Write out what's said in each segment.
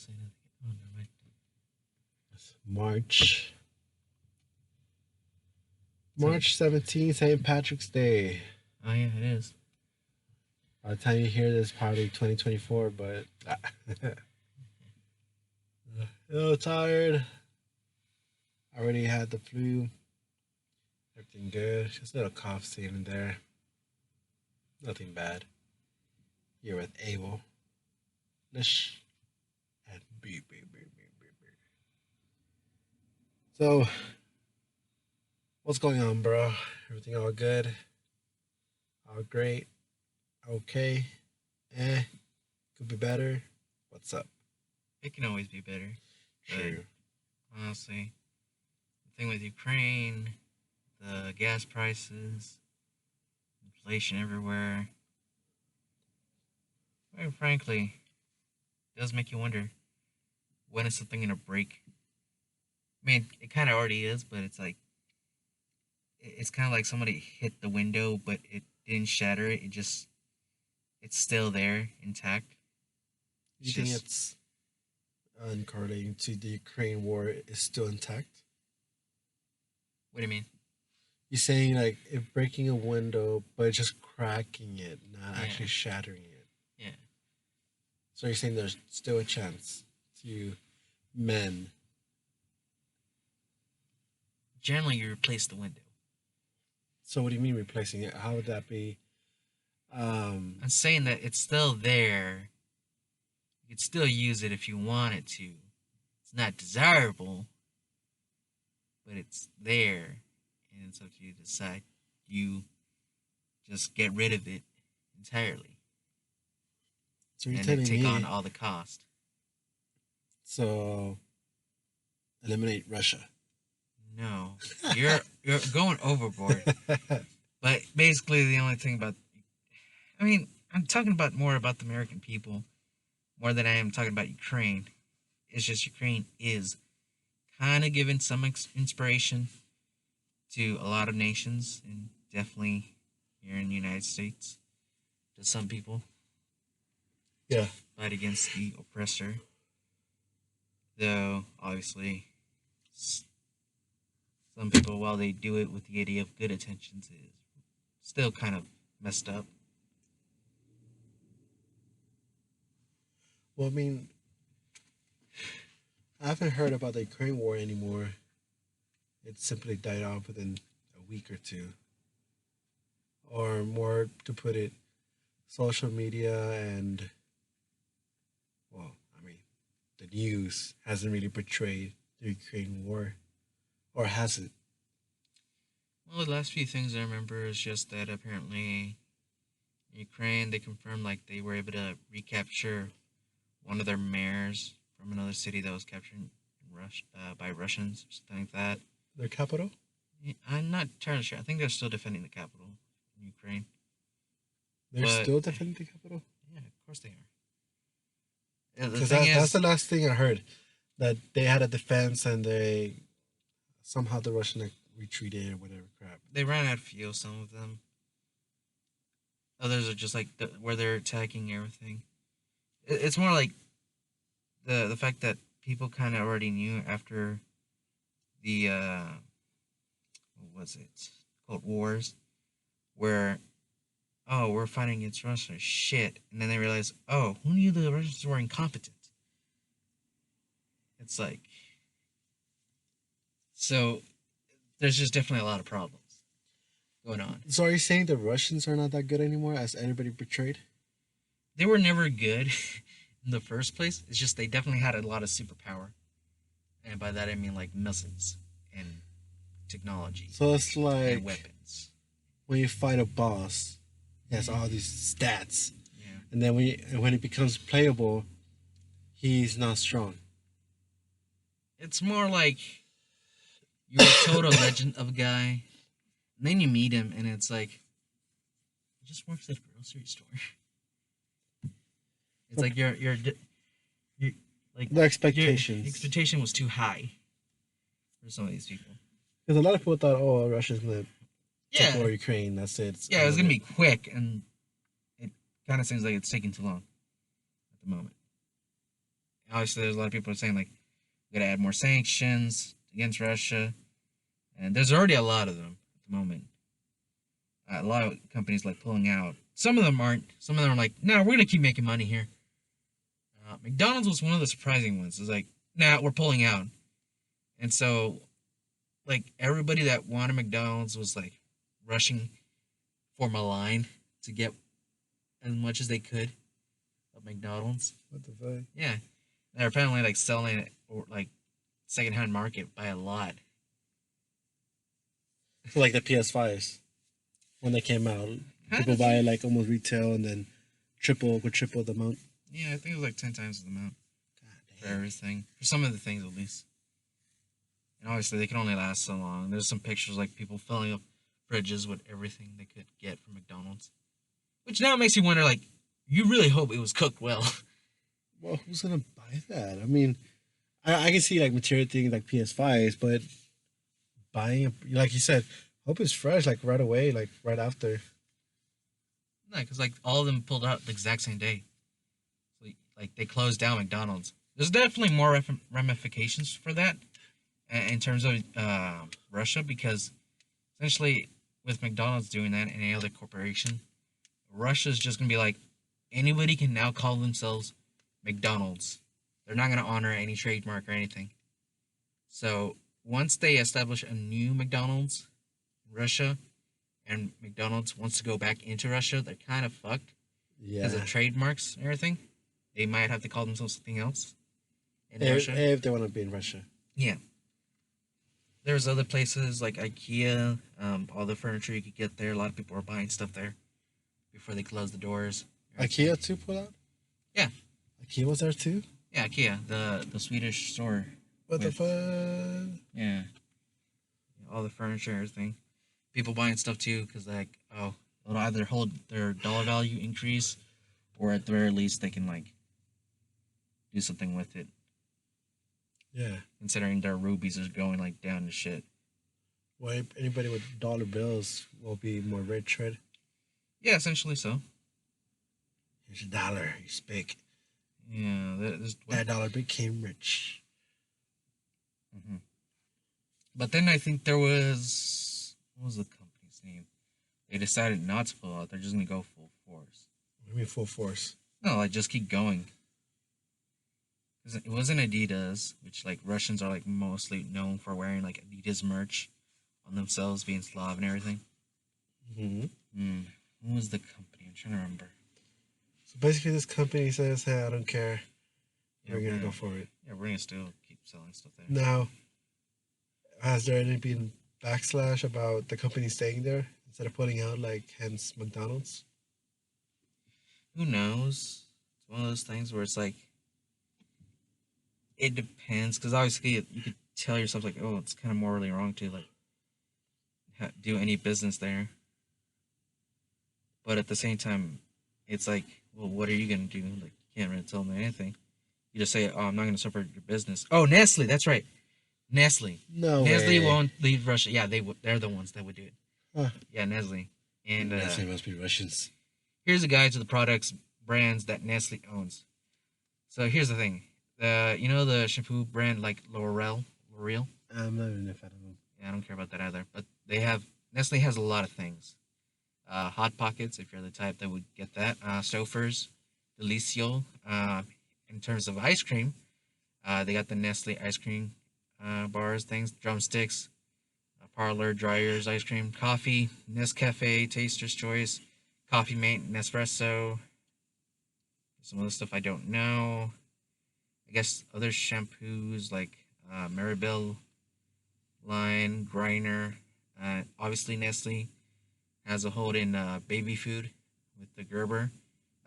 say nothing. Oh, never mind. March So, March 17th, St. Patrick's Day. oh yeah, it is. By the time you hear this, probably 2024, but a little tired. I already had the flu. Everything good. Just a little cough here and there. Nothing bad. You're with Abel. Lish and B. So, what's going on, bro? Everything all good? All great? Okay? Eh? Could be better? What's up? It can always be better. True. But honestly, the thing with Ukraine, the gas prices, inflation everywhere. Quite frankly, it does make you wonder when is something gonna break. I mean, it kind of already is, but it's like it's kind of like somebody hit the window, but it didn't shatter it. It's still there intact. It's You think just it's correlating to the Ukraine war is still intact? what do you mean? You're saying like if breaking a window, but just cracking it, not Yeah, actually shattering it. yeah. So you're saying there's still a chance to men. Generally, you replace the window. So what do you mean replacing it? How would that be? I'm saying that it's still there. You could still use it if you wanted to. It's not desirable, but it's there, and it's up to you to decide. You just get rid of it entirely, so you're and then telling take on me all the cost. so eliminate Russia. No, you're going overboard. But basically, the only thing about, I mean, I'm talking about more about the American people more than I am talking about Ukraine. It's just Ukraine is kind of giving some inspiration to a lot of nations, and definitely here in the United States, to some people to Yeah. fight against the oppressor. Though, obviously, some people, while they do it with the idea of good intentions, is still kind of messed up. Well, I mean, I haven't heard about the Ukraine war anymore. It simply died off within a week or two, or more to put it, social media and well, I mean, the news hasn't really portrayed the Ukraine war, or has it? Well, the last few things I remember is just that apparently Ukraine, they confirmed like they were able to recapture one of their mayors from another city that was captured in by Russians or something like that. Their capital? Yeah, I'm not entirely sure. I think they're still defending the capital in Ukraine, They're but still defending the capital? yeah, of course they are. Yeah, the Because thing that's is, the last thing I heard, that they had a defense and they somehow the Russian like, retreated or whatever crap. they ran out of fuel. Some of them, others are just like where they're attacking everything. It's more like the fact that people kind of already knew after the what was it, Cold Wars, where oh, we're fighting against Russia, shit, and then they realize, oh, who knew the Russians were incompetent? It's like, so there's just definitely a lot of problems going on. So are you saying the Russians are not that good anymore, as anybody portrayed? They were never good in the first place. It's just they definitely had a lot of superpower, and by that I mean like missiles and technology So it's and like weapons. when you fight a boss, he has all these stats, Yeah, and then when he becomes playable, he's not strong. it's more like you're told a legend of a guy, and then you meet him, and it's like he just works at a grocery store. It's So like you like the your expectations, expectation was too high for some of these people. because a lot of people thought, oh, Russia's gonna take Yeah, over Ukraine. That's it. It's yeah, it end was of gonna it. be quick, and it kind of seems like it's taking too long at the moment. Obviously, there's a lot of people saying like we gotta add more sanctions against Russia, and there's already a lot of them at the moment. A lot of companies like pulling out. Some of them aren't. Some of them are like, no, we're gonna keep making money here. McDonald's was one of the surprising ones. It's like, nah, we're pulling out, and so like everybody that wanted McDonald's was like rushing form a line to get as much as they could of McDonald's. What the fuck? Yeah, they're apparently like selling it or like secondhand market by a lot. So like the PS5s when they came out, Kind people of. buy like almost retail and then triple the amount. Yeah, I think it was like 10 times the amount God for damn. everything. For some of the things at least. And obviously they can only last so long. There's some pictures like people filling up fridges with everything they could get from McDonald's. Which now makes you wonder like, you really hope it was cooked well. Well, who's gonna buy that? I mean, I can see like material things like PS5s, but buying like you said, hope it's fresh like right away, like right after. No, because like all of them pulled out the exact same day. So, like they closed down McDonald's. There's definitely more ramifications for that in terms of Russia because essentially with McDonald's doing that and any other corporation, Russia's just gonna be like anybody can now call themselves McDonald's. They're not gonna honor any trademark or anything. So once they establish a new McDonald's in Russia and McDonald's wants to go back into Russia, they're kind of fucked because Yeah, of trademarks and everything. They might have to call themselves something else in Russia. if they want to be in Russia. Yeah. There's other places like IKEA, all the furniture you could get there. A lot of people are buying stuff there before they close the doors. IKEA too pull out. Yeah, IKEA was there too. yeah, IKEA, the Swedish store. What the With fuck? yeah, all the furniture, and everything. People buying stuff too because like it'll either hold their dollar value increase, or at the very least they can like do something with it. Yeah. Considering their rubies are going like down to shit. Well, anybody with dollar bills will be more rich, right? Yeah, essentially so. Here's a dollar. You speak. Yeah, there's, That dollar became rich. mhm. But then I think there was what was the company's name? They decided not to pull out. They're just gonna go full force. I mean, full force. No, like just keep going. 'Cause it wasn't Adidas, which like Russians are like mostly known for wearing like Adidas merch on themselves, being Slav and everything. Mm-hmm. Hmm. What was the company? I'm trying to remember. So basically, this company says, "Hey, I don't care. Yeah, We're gonna go for it." yeah, we're gonna still keep selling stuff there. Now, has there any been backslash about the company staying there instead of putting out like hence McDonald's? Who knows? It's one of those things where it's like it depends because obviously you could tell yourself like, oh, it's kind of morally wrong to like do any business there, but at the same time, it's like, well, what are you gonna do? Like, you can't really tell them anything. You just say, oh, I'm not gonna support your business. Oh, Nestle, that's right, Nestle. No Nestle way. won't leave Russia. Yeah, they would. They're the ones that would do it. Huh. Yeah, Nestle. And Nestle must be Russians. here's a guide to the products brands that Nestle owns. So here's the thing. You know the shampoo brand like L'Oreal. I'm not even a fan of them. Yeah, I don't care about that either. But they have Nestle has a lot of things. Hot Pockets, if you're the type that would get that. Stouffer's, Delicio. In terms of ice cream, they got the Nestle ice cream bars, things, drumsticks, Parlor, Dryers, ice cream, coffee, Nescafe, Taster's Choice, Coffee Mate, Nespresso. Some other stuff I don't know. I guess other shampoos like Maribel line, Griner. Obviously, Nestle has a hold in baby food with the Gerber,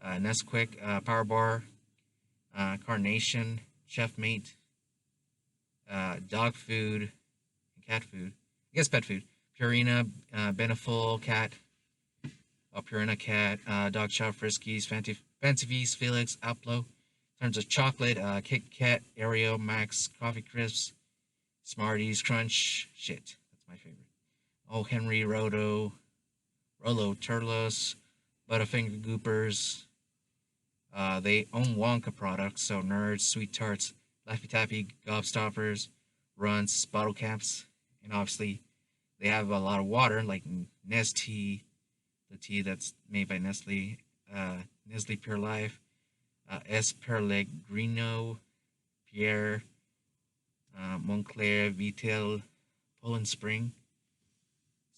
Nesquik, Power Bar, Carnation, Chef Mate, dog food, cat food. I guess pet food. Purina, Beneful, Cat, Purina Cat, Dog Chow, Friskies, Fancy Feast, Felix, Aplo. In terms of chocolate, Kit Kat, Oreo, Max, Coffee Crisps, Smarties, Crunch. Shit, that's my favorite. Oh, Henry, Rolo, Turles, Butterfinger Goopers, They own Wonka products, so Nerds, Sweet Tarts, Laffy Taffy, Gobstoppers, Runts, Bottle Caps, and obviously they have a lot of water like Nestea, the tea that's made by Nestle, Nestle Pure Life, S. Pellegrino, Pierre, Montclair, Vitel, Poland Spring.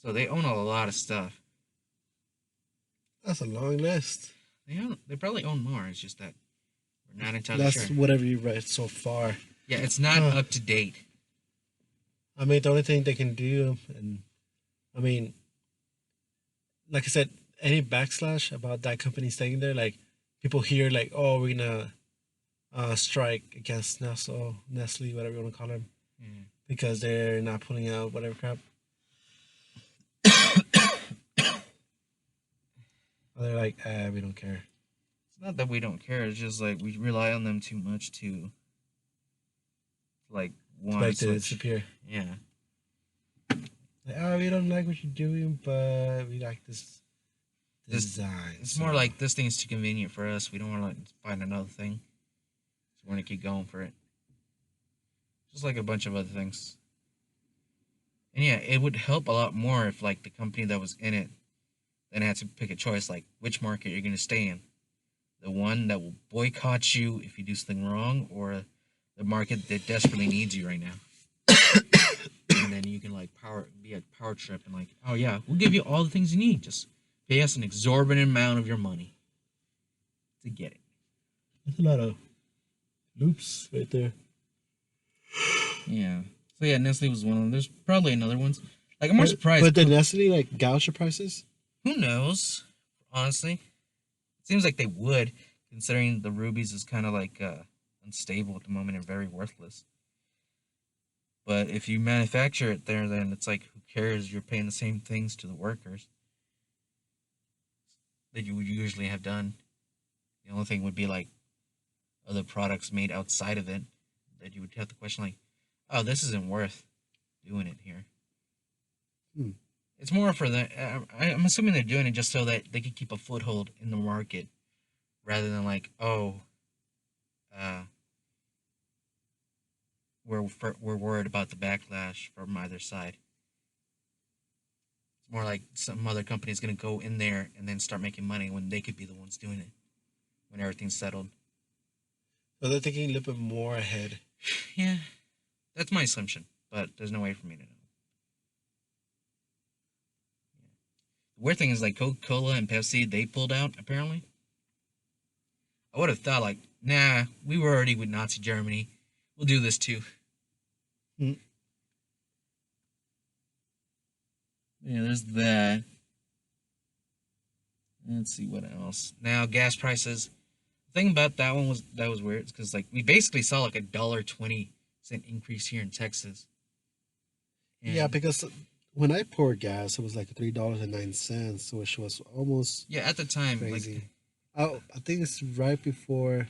So they own a lot of stuff. That's a long list. They probably own more. It's just that we're not entirely That's sure. whatever you read so far. Yeah, it's not Huh. up to date. I mean, the only thing they can do, and I mean, like I said, any backslash about that company staying there, like people hear, like, oh, we're gonna strike against Nestle, whatever you want to call them, Yeah. because they're not pulling out whatever crap. They're like, we don't care. It's not that we don't care. It's just like we rely on them too much to like To want like to to switch. disappear. Yeah, Like, oh, we don't like what you're doing, but we like this this design. it's So more like this thing is too convenient for us. We don't want to like, find another thing, so we're gonna keep going for it. Just like a bunch of other things. And yeah, it would help a lot more if like the company that was in it then had to pick a choice, like which market you're gonna stay in. The one that will boycott you if you do something wrong, or the market that desperately needs you right now. And then you can like be a power trip and like, oh yeah, we'll give you all the things you need. Just pay us an exorbitant amount of your money to get it. there's a lot of loops right there. Yeah. So yeah, Nestle was one of them. There's probably another ones. Like I'm more But surprised. did Nestle like gouge the prices? Who knows? Honestly, it seems like they would, considering the rubies is kind of like unstable at the moment and very worthless. But if you manufacture it there, then it's like who cares? You're paying the same things to the workers that you would usually have done. The only thing would be like other products made outside of it that you would have to question like, oh, this isn't worth doing it here. Hmm. It's more for the. I'm assuming they're doing it just so that they can keep a foothold in the market, rather than like, oh, uh, we're worried about the backlash from either side. It's more like some other company is gonna go in there and then start making money when they could be the ones doing it when everything's settled. So they're thinking a little bit more ahead. Yeah, that's my assumption, but there's no way for me to know. The weird thing is like Coca Cola and Pepsi, they pulled out apparently. I would have thought like, nah, we were already with Nazi Germany. We'll do this too. Hmm. Yeah, there's that. Let's see what else. Now gas prices. The thing about that was weird because like we basically saw like $1.20 increase here in Texas. Yeah, And because when I poured gas, it was like $3.09, which was almost yeah, at the time, like crazy. I think it's right before,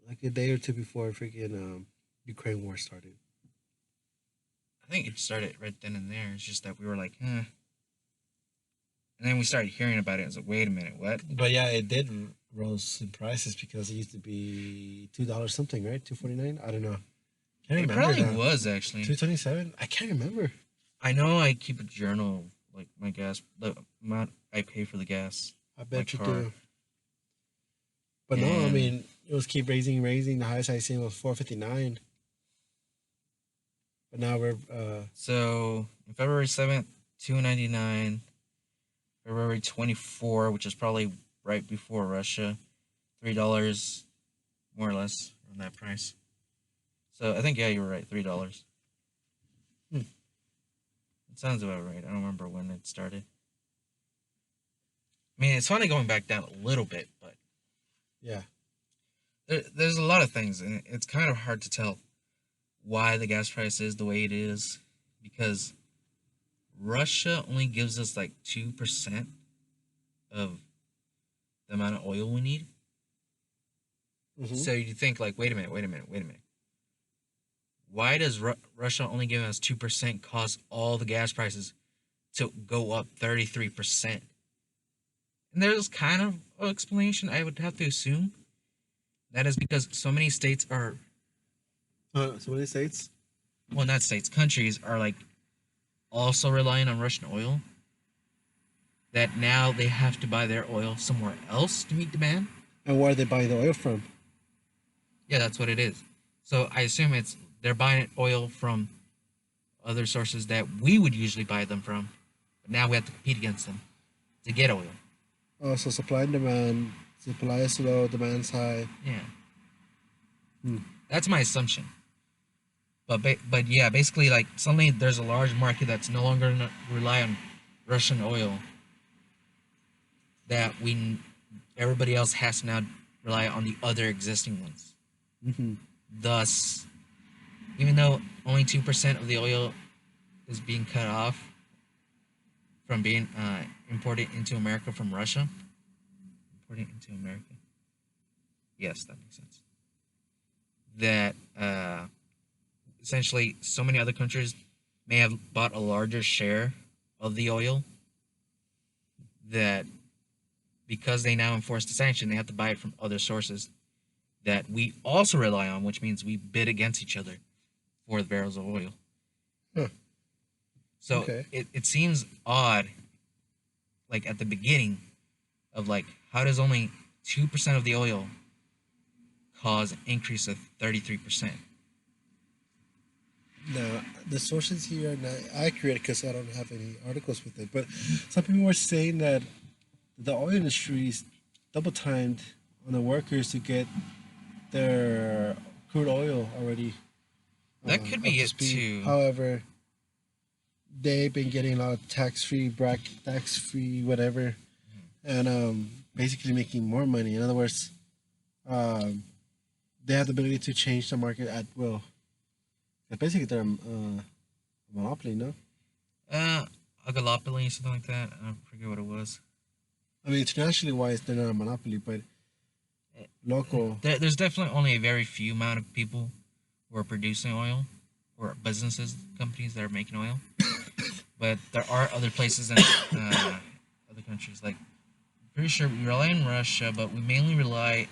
like a day or two before freaking Ukraine war started. I think it started right then and there. It's just that we were like, huh. And then we started hearing about it. I was like, wait a minute, what? But yeah, it did rose in prices because it used to be $2 something, right? 2.49. I don't know. Can't It remember probably now. was actually. 2.27. I can't remember. I know I keep a journal of, like my gas, the amount I pay for the gas, I my bet you car, do. But no, I and mean it was keep raising. The highest I seen was 4.59. But now we're so February 7th, 2.99. February 24, which is probably right before Russia, $3 more or less on that price. So I think yeah, you were right, $3. hmm, It sounds about right. I don't remember when it started. I mean, it's funny going back down a little bit, but yeah. there's a lot of things, and it's kind of hard to tell why the gas price is the way it is, because Russia only gives us like 2% of the amount of oil we need. Hmm. So you think like, wait a minute. Why does Russia only give us 2% cause all the gas prices to go up 33%? And there's kind of an explanation I would have to assume. That is because so many states are, So many states. well, not states, countries are like also relying on Russian oil, that now they have to buy their oil somewhere else to meet demand. And where are they buying the oil from? Yeah, that's what it is. So I assume it's they're buying oil from other sources that we would usually buy them from, but now we have to compete against them to get oil. Oh, so supply and demand. Supply is low, demand's high. Yeah, Hmm. that's my assumption. But yeah, basically, like suddenly there's a large market that's no longer rely on Russian oil, that we everybody else has to now rely on the other existing ones. Mm-hmm. Thus, even though only 2% of the oil is being cut off from being imported into America from Russia, imported into America. Yes, that makes sense. That essentially so many other countries may have bought a larger share of the oil, that because they now enforce the sanction, they have to buy it from other sources that we also rely on, which means we bid against each other for the barrels of oil. Huh. So Okay. it seems odd, like at the beginning, of like, how does only 2% of the oil cause an increase of 33%? Now, the sources here are not accurate because I don't have any articles with it. But some people were saying that the oil industry is double timed on the workers to get their crude oil already That could up be to it speed. too. However, they've been getting a lot of tax free, whatever, and basically making more money. In other words, um, they have the ability to change the market at will. And basically, they're a monopoly, no? Uh, a Galapagos, something like that. I forget what it was. I mean, internationally wise, they're not a monopoly, but local, There's definitely only a very few amount of people who are producing oil, or businesses, companies that are making oil. But there are other places in other countries. Like, pretty sure we rely on Russia, but we mainly rely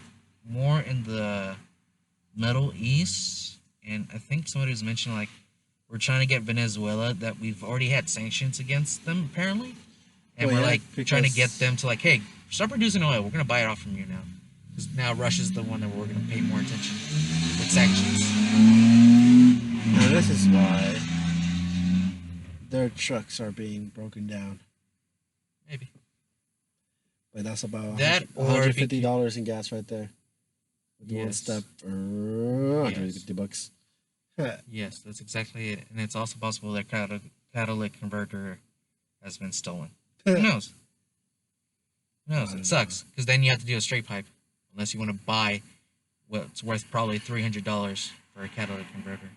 more in the Middle East. And I think somebody was mentioning like we're trying to get Venezuela, that we've already had sanctions against them apparently, and well, we're yeah, like trying to get because them to like, hey, start producing oil. We're gonna buy it off from you now, because now Russia's the one that we're gonna pay more attention with sanctions. this is why their trucks are being broken down. Maybe But that's about that, or $150 in gas right there. With the one step, yes, yes, $150. yes, that's exactly it. And it's also possible that catalytic converter has been stolen. Who I knows? Who knows? It don't know. sucks because then you have to do a straight pipe, unless you want to buy what's worth probably $300 for a catalytic converter,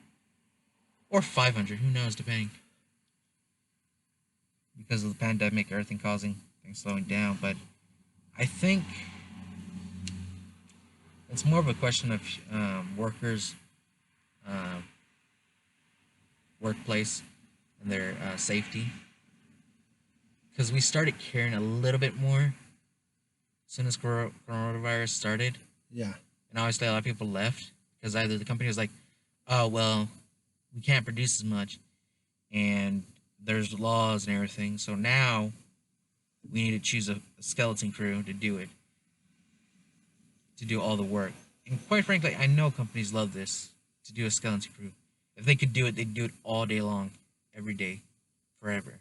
or 500. Who knows? Depending, because of the pandemic, everything causing things slowing down. But I think it's more of a question of workers' uh, workplace and their safety. Because we started caring a little bit more as soon as coronavirus started, Yeah. and obviously a lot of people left because either the company was like, "Oh well, we can't produce as much," and there's laws and everything. So now we need to choose a skeleton crew to do it, to do all the work. And quite frankly, I know companies love this, to do a skeleton crew. If they could do it, they'd do it all day long, every day, forever.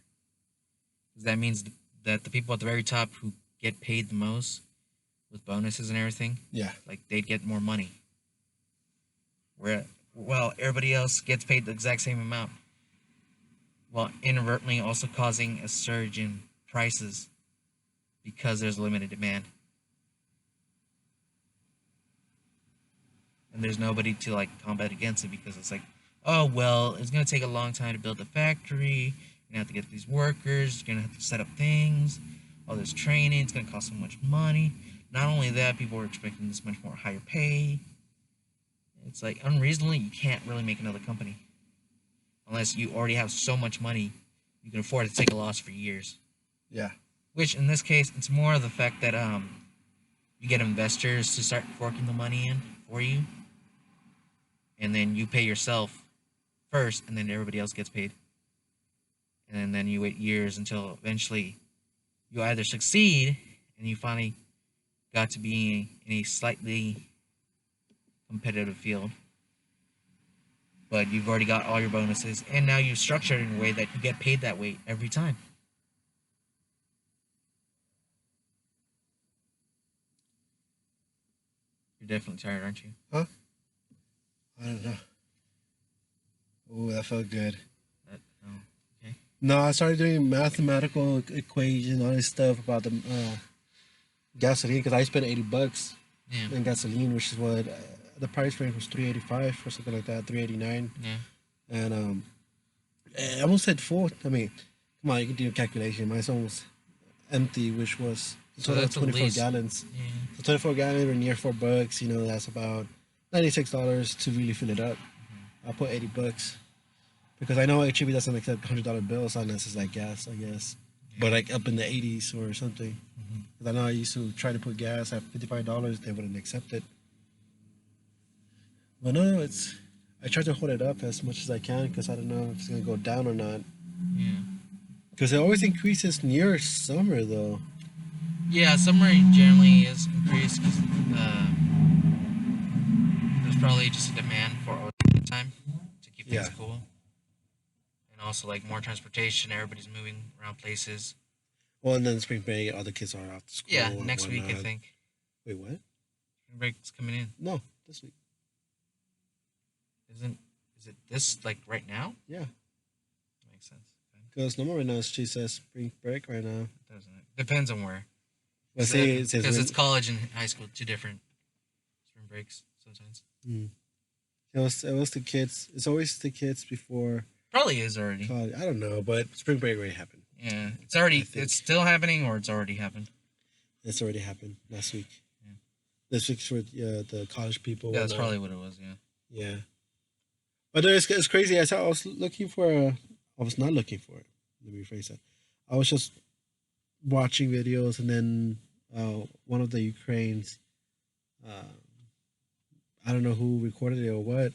Because that means that the people at the very top who get paid the most with bonuses and everything, Yeah. like they'd get more money. Where Well, everybody else gets paid the exact same amount, while inadvertently also causing a surge in prices because there's limited demand and there's nobody to like combat against it, because it's like, oh well, it's gonna take a long time to build a factory. You're gonna have to get these workers. You're gonna have to set up things. All this training. It's gonna cost so much money. Not only that, people are expecting this much more higher pay. It's like unreasonably, you can't really make another company unless you already have so much money you can afford to take a loss for years. Yeah. Which in this case, it's more of the fact that you get investors to start forking the money in for you, and then you pay yourself first, and then everybody else gets paid, and then you wait years until eventually you either succeed and you finally got to be in a slightly competitive field, but you've already got all your bonuses, and now you've structured it in a way that you get paid that way every time. You're definitely tired, aren't you? Huh? I don't know. Ooh, that felt good. Oh, okay. No, I started doing mathematical equation, all this stuff about the gasoline because I spent $80 Yeah. in gasoline, which is what the price range was 385 or something like that, 389, Yeah. and I almost hit full. I mean, come on, you can do a calculation. Mine's almost empty, which was a So total of that's at 24 least. gallons. Yeah. So 24 gallons or near $4. That's about $96 to really fill it up. I'll put $80 because I know HEB doesn't accept $100 bills unless it's like gas, I guess. Yeah. But like up in the 80s or something. Mm-hmm. 'Cause I know I used to try to put gas at $55, they wouldn't accept it. But no, it's I try to hold it up as much as I can because I don't know if it's gonna go down or not. Yeah. Because it always increases near summer though. Yeah. Summer generally is increased because there's probably just a demand for overtime time to keep things Yeah. cool, and also like more transportation. Everybody's moving around places. Well, and then spring break, all the kids are off to school Yeah. and Next week, I whatnot. think. Wait, what? Spring break's coming in. No, this week. Isn't? Is it this like right now? Yeah, Makes sense. Okay. because no more right now. She says spring break right now. Doesn't it? Depends on where. But say it says Because when. it's college and high school, two different spring breaks sometimes. Mm. It was the kids. It's always the kids before Probably is already. college. I don't know, but spring break already happened. Yeah, it's I already. think. It's still happening, or it's already happened. It's already happened last week. Yeah. This week's for the college people. Yeah, that's Whatnot. probably what it was. Yeah. Yeah. But it's crazy. I was looking for. I was not looking for it. Let me rephrase that. I was just watching videos, and then one of the Ukraines. Uh, I don't know who recorded it or what,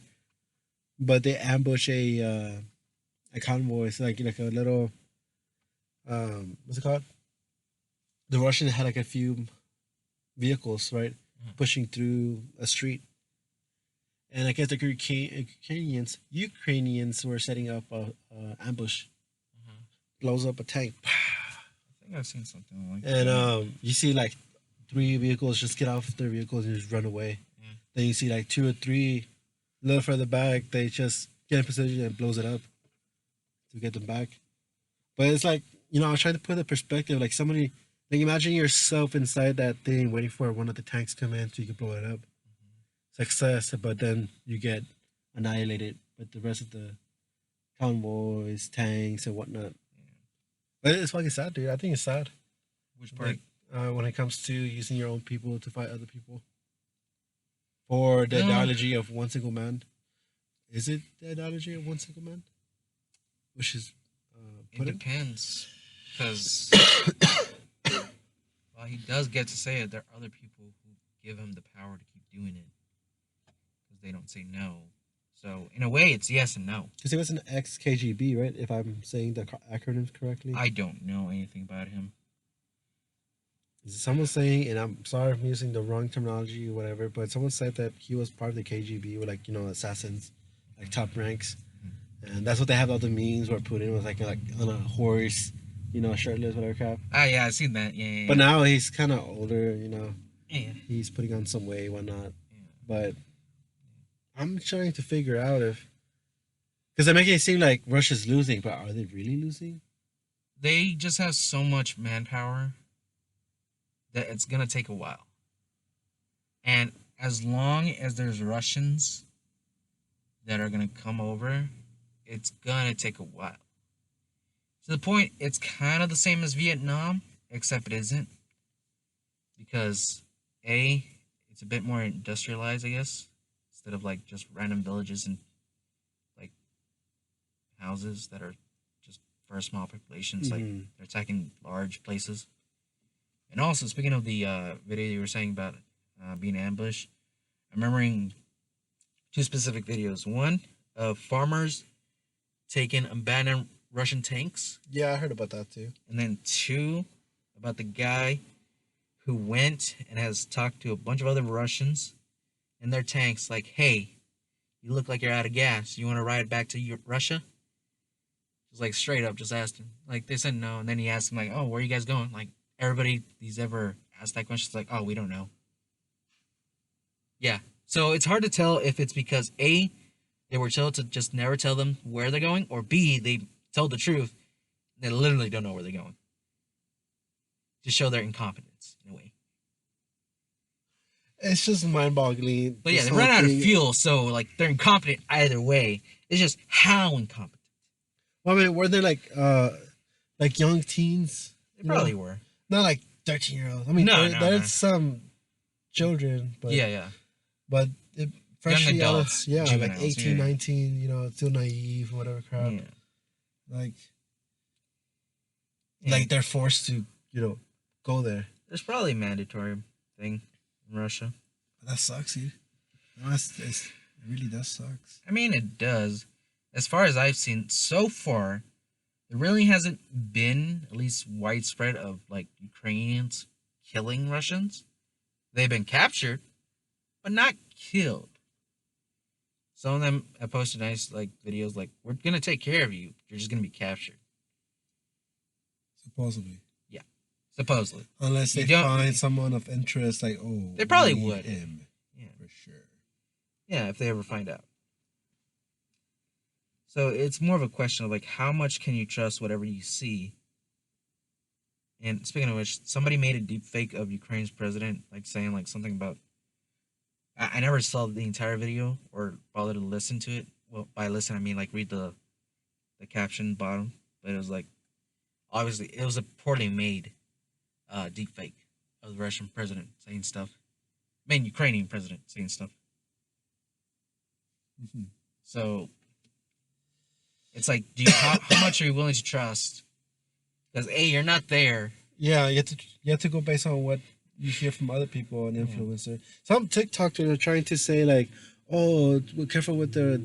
but they ambush a convoy. It's like a little what's it called? The Russians had like a few vehicles, right, Mhm. pushing through a street, and I guess the Ukrainians were setting up a ambush, Mhm. blows up a tank, I think I've seen something like and that. you see like three vehicles just get off their vehicles and just run away. Yeah. Then you see like two or three a little further back, they just get in position and blows it up to get them back. But it's like I was trying to put the perspective like somebody like imagine yourself inside that thing waiting for one of the tanks to come in so you can blow it up. Success, but then you get annihilated with the rest of the convoys, tanks, and whatnot. Yeah. But it's fucking sad, dude. I think it's sad. Which part? Like when it comes to using your own people to fight other people for the No. ideology of one single man. Is it the ideology of one single man? Which is It depends, because while he does get to say it, there are other people who give him the power to keep doing it because they don't say no. So in a way, it's yes and no. Because he was an ex KGB, right? If I'm saying the acronyms correctly. I don't know anything about him. Someone saying, and I'm sorry if I'm using the wrong terminology or whatever, but someone said that he was part of the KGB with like assassins, like top ranks, and that's what they have all the memes where Putin was like on a horse, shirtless, whatever crap. Ah, yeah, I've seen that. Yeah. But now he's kind of older, Yeah. he's putting on some weight, whatnot. Yeah. But I'm trying to figure out if, because they're making it seem like Russia's losing, but are they really losing? They just have so much manpower that it's gonna take a while. And as long as there's Russians that are gonna come over, it's gonna take a while. To the point, it's kind of the same as Vietnam, except it isn't. Because A, it's a bit more industrialized, I guess, instead of like just random villages and like houses that are just for a small population. It's like Mhm. they're attacking large places. And also, speaking of the video you were saying about being ambushed, I'm remembering two specific videos. One of farmers taking abandoned Russian tanks, Yeah, I heard about that too. and then two about the guy who went and has talked to a bunch of other Russians in their tanks, like, "Hey, you look like you're out of gas. You want to ride back to Russia?" Just like straight up, just asked him. Like they said no, and then he asked him like, "Oh, where are you guys going?" Like everybody he's ever asked that question is like, "Oh, we don't know." Yeah, so it's hard to tell if it's because A, they were told to just never tell them where they're going, or B, they told the truth. They literally don't know where they're going to show their incompetence in a way. It's just mind-boggling. But yeah, This they whole run out of thing. fuel, so like they're incompetent either way. It's just how incompetent. Well, I mean, were they like young teens? They You know, probably were. not like 13-year-olds. I mean, No, no, no. there's some children, Yeah, yeah. but it, Young freshly out of adults, like juveniles. 18, Yeah, 19. Still naive, whatever crap. yeah. Like Yeah. like they're forced to go there. There's probably a mandatory thing in Russia. That sucks, dude. No, it really does sucks. I mean, it does. As far as I've seen so far, there really hasn't been at least widespread of like Ukrainians killing Russians. They've been captured, but not killed. Some of them have posted nice like videos like, "We're gonna take care of you. You're just gonna be captured." Supposedly. Yeah, supposedly. Unless You they don't. find someone of interest, like, oh, They we probably need would. him Yeah, for sure. yeah. If they ever find out. So it's more of a question of like, how much can you trust whatever you see? And speaking of which, somebody made a deep fake of Ukraine's president, like saying like something about. I never saw the entire video or bothered to listen to it. Well, by listen I mean like read the caption bottom, but it was like obviously it was a poorly made deep fake of the Russian president saying stuff. I mean Ukrainian president saying stuff. Mm-hmm. So it's like, how much are you willing to trust? Because A, you're not there. Yeah, you have to go based on what you hear from other people and Yeah. influencer. Some TikTokers are trying to say like, "Oh, be careful with the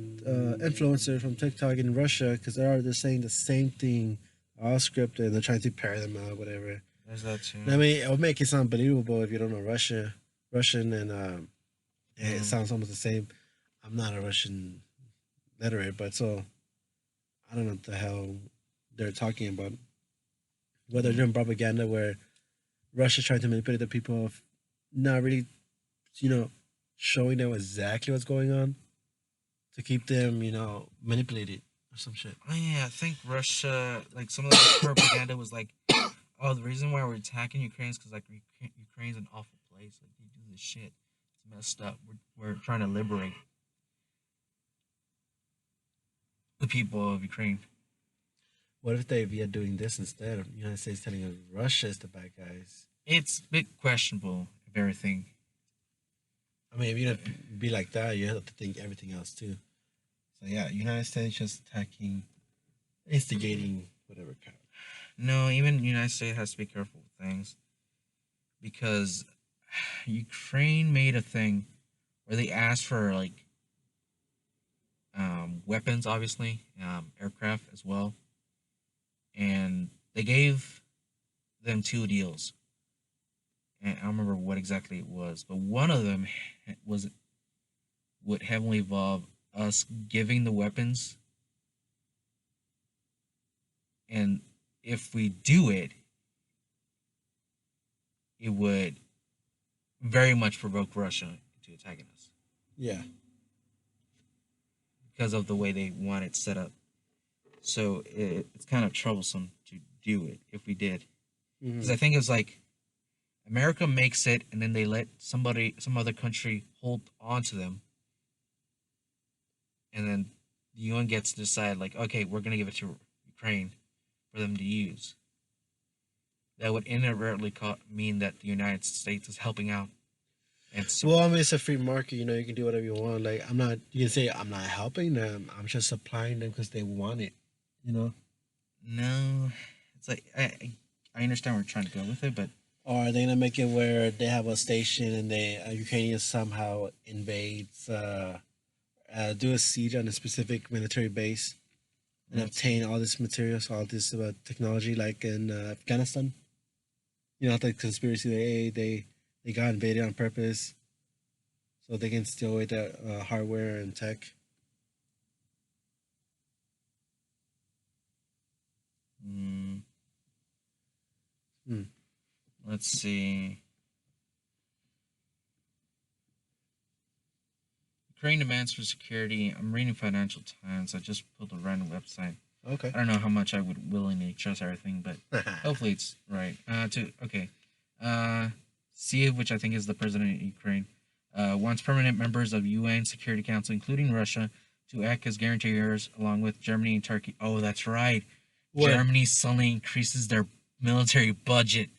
influencer from TikTok in Russia because they're saying the same thing, all scripted. They're trying to pair them out, whatever." There's that too. I mean, it'll make it sound believable if you don't know Russian, and Yeah. it sounds almost the same. I'm not a Russian literate, but so I don't know what the hell they're talking about. Whether they're doing propaganda where Russia's trying to manipulate the people of not really, you know, showing them exactly what's going on to keep them, manipulated or some shit. Oh yeah, I think Russia, like some of the propaganda was like, oh, the reason why we're attacking Ukraine is because like Ukraine's an awful place. Like they do this shit, it's messed up. We're trying to liberate the people of Ukraine. What if they are doing this instead of the United States telling us Russia is the bad guys? It's a bit questionable of everything. I mean, if you don't be like that, you have to think everything else too. So yeah, United States just attacking, instigating, whatever kind. No, even the United States has to be careful with things because Ukraine made a thing where they asked for like weapons, obviously, aircraft as well, and they gave them two deals. And I don't remember what exactly it was, but one of them was would heavily involve us giving the weapons, and if we do it, it would very much provoke Russia into attacking us Yeah. because of the way they want it set up. So it's kind of troublesome to do it if we did, because I think it's like America makes it, and then they let some other country hold on to them, and then the UN gets to decide, like, okay, we're gonna give it to Ukraine for them to use. That would inadvertently mean that the United States is helping out. And so, Well, I mean, it's a free market. You can do whatever you want. Like, I'm not. You can say I'm not helping them. I'm just supplying them because they want it. You know. no, it's like I understand where we're trying to go with it, but Or are they gonna make it where they have a station and they Ukrainians somehow invades, do a siege on a specific military base and Let's obtain see. all this materials, all this technology, like in Afghanistan? You know, the conspiracy they got invaded on purpose so they can steal away the hardware and tech. Mm, Hmm. let's see. Ukraine demands for security. I'm reading Financial Times. I just pulled a random website. Okay. I don't know how much I would willingly trust everything, but hopefully it's right. Uh, Kiev, which I think is the president of Ukraine, wants permanent members of UN Security Council, including Russia, to act as guarantors along with Germany and Turkey. Oh, that's right. What? Germany suddenly increases their military budget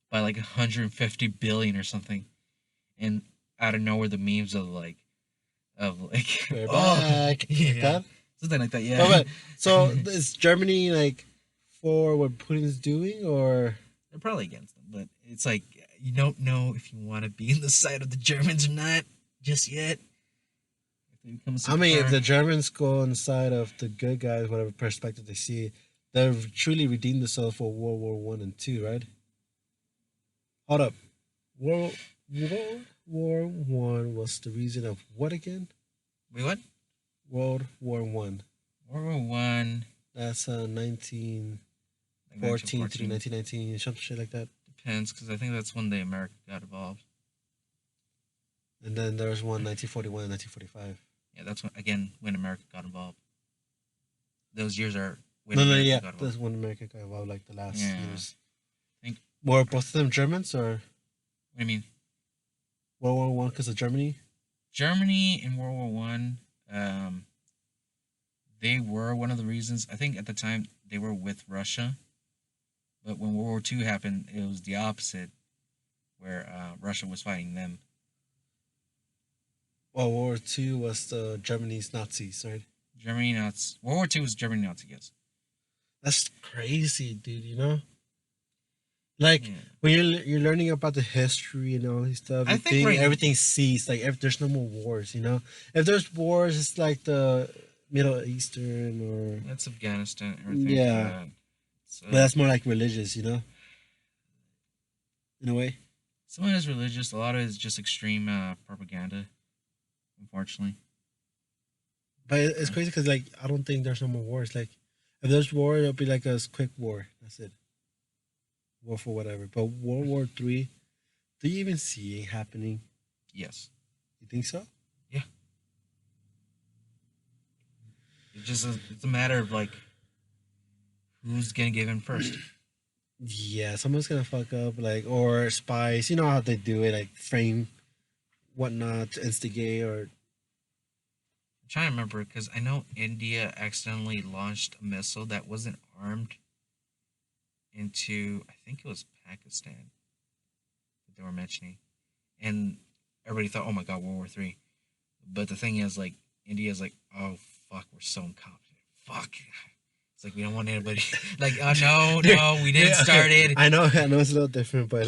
by like 150 billion or something, and out of nowhere, the memes of like We're oh back. Like yeah, that? something like that. But, Yeah. but so is Germany like for what Putin's doing, or They're probably against them, but it's like you don't know if you want to be in the side of the Germans or not just yet. If they become a I mean, if superpower, the Germans go on the side of the good guys, whatever perspective they see, they've truly redeemed themselves for World War I and II, right? Hold up, World War I was the reason of what again? wait, what? World War I. World War I, That's 1914 like through 1914, 1919, some shit like that. depends because I think that's when the America got involved. And then there's one 1941 and 1945. Yeah, that's when America got involved. Those years are when No, no, America yeah, got involved. that's when America got involved, like the last Yeah, years. I think. Were both of them Germans or What do you mean? World War I because of Germany? Germany in World War I, they were one of the reasons. I think at the time they were with Russia, but when World War II happened, it was the opposite, where Russia was fighting them. Well, World War II was the Germany's Nazis, right? Germany Nazi. World War II was Germany Nazi. Yes. That's crazy, dude. Like Yeah. when you're learning about the history and all this stuff, I you think think right. everything ceased. Like if there's no more wars, if there's wars, it's like the Middle Eastern That's Afghanistan. or Everything like yeah, that. but So that's more like religious, in a way. some of it is religious. A lot of it is just extreme propaganda. Unfortunately. But it's Uh, crazy because like I don't think there's no more wars. Like if there's war, it'll be like a quick war. That's it. War for whatever. But World War III, do you even see it happening? yes. You think so? Yeah. It's a matter of like who's gonna give in first. Yeah, someone's gonna fuck up, like, or spies. You know how they do it, like frame whatnot to instigate, or I'm trying to remember because I know India accidentally launched a missile that wasn't armed into I think it was Pakistan that they were mentioning, and everybody thought, oh my god, World War III. But the thing is, like, India's like, oh fuck, we're so incompetent. Fuck. It's like we don't want anybody. Like, oh no, no, we didn't okay. start it. I know it's a little different, but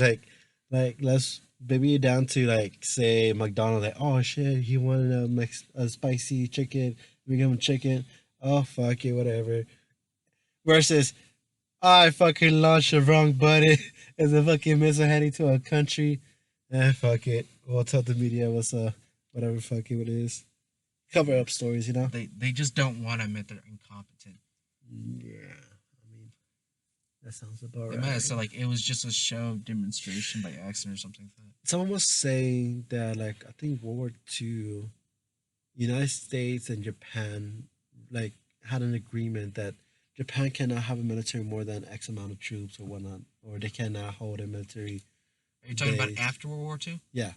like let's maybe down to like say McDonald's, like, oh shit, he wanted a spicy chicken, we give him chicken. Oh fuck it, whatever. Versus I fucking launched the wrong button. It's a fucking missile heading to a country. Fuck it. We'll tell the media what's whatever fuck it is. Cover up stories, They just don't want to admit they're incompetent. Yeah, I mean that sounds about They might have right. said like it was just a show demonstration by accident or something like that. Someone was saying that like I think World War II, United States and Japan like had an agreement that Japan cannot have a military more than X amount of troops or whatnot, or they cannot hold a military Are you talking about base. after World War II? Yeah.